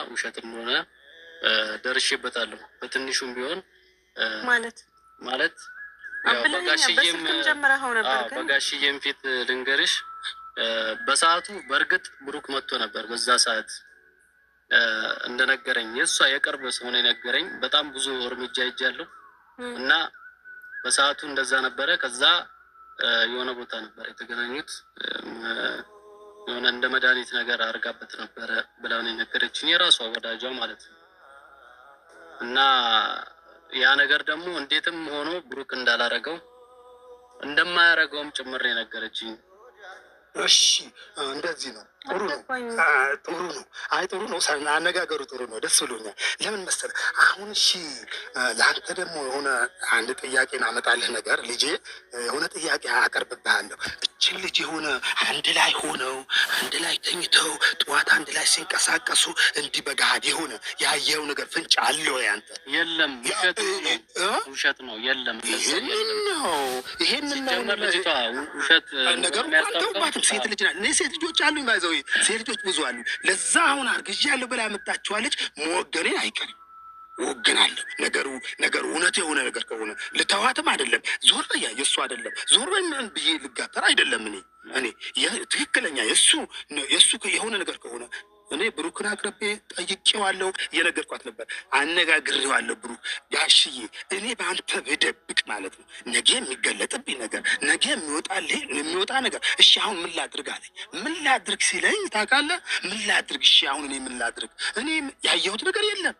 ውሸትም ሆነ ደርሼበታለሁ በትንሹም ቢሆን ማለት ያው በጋሽዬም ፊት ልንገርሽ በሰዓቱ በእርግጥ ብሩክ መጥቶ ነበር። በዛ ሰዓት እንደነገረኝ የእሷ የቅርብ ሰው ነው የነገረኝ። በጣም ብዙ እርምጃ ሄጃለሁ እና በሰዓቱ እንደዛ ነበረ። ከዛ የሆነ ቦታ ነበር የተገናኙት። የሆነ እንደ መድኃኒት ነገር አድርጋበት ነበረ ብላ ነው የነገረችኝ፣ የራሷ ወዳጇ ማለት ነው። እና ያ ነገር ደግሞ እንዴትም ሆኖ ብሩክ እንዳላረገው እንደማያረገውም ጭምር የነገረችኝ። እሺ እንደዚህ ነው። ጥሩ ነው። ጥሩ ነው። አይ ጥሩ ነው። አነጋገሩ ጥሩ ነው። ደስ ብሎኛል። ለምን መሰለህ አሁን እሺ፣ ለአንተ ደግሞ የሆነ አንድ ጥያቄን አመጣልህ ነገር ልጄ፣ የሆነ ጥያቄ አቀርብብሃለሁ። እችን ልጅ የሆነ አንድ ላይ ሆነው አንድ ላይ ተኝተው ጠዋት አንድ ላይ ሲንቀሳቀሱ እንዲህ በገሃድ የሆነ ያየው ነገር ፍንጭ አለው ያንተ? የለም፣ ውሸት ነው። የለም፣ ይሄንን ነው ልጅቷ ውሸት ነገሩ አንተውባትም። ሴት ልጅ ናት። እኔ ሴት ልጆች አሉኝ ባይዘው ሴት ልጆች ብዙ አሉ። ለዛ አሁን አርግዣለሁ ብላ ያመጣችኋለች። መወገኔ አይቀርም፣ ወገናለሁ። ነገሩ እውነት የሆነ ነገር ከሆነ ልተዋትም አይደለም። ዞር በያ የእሱ አይደለም ዞር በምን ብዬ ልጋተር አይደለም። እኔ ትክክለኛ የእሱ የሆነ ነገር ከሆነ እኔ ብሩክን አቅርቤ ጠይቄዋለሁ፣ እየነገርኳት ነበር፣ አነጋግሬዋለሁ። ብሩክ ጋሽዬ፣ እኔ በአንተ ብደብቅ ማለት ነው ነገ የሚገለጥብኝ ነገር፣ ነገ የሚወጣ ነገር። እሺ አሁን ምን ላድርግ አለኝ። ምን ላድርግ ሲለኝ ታውቃለህ? ምን ላድርግ? እሺ አሁን እኔ ምን ላድርግ? እኔ ያየሁት ነገር የለም።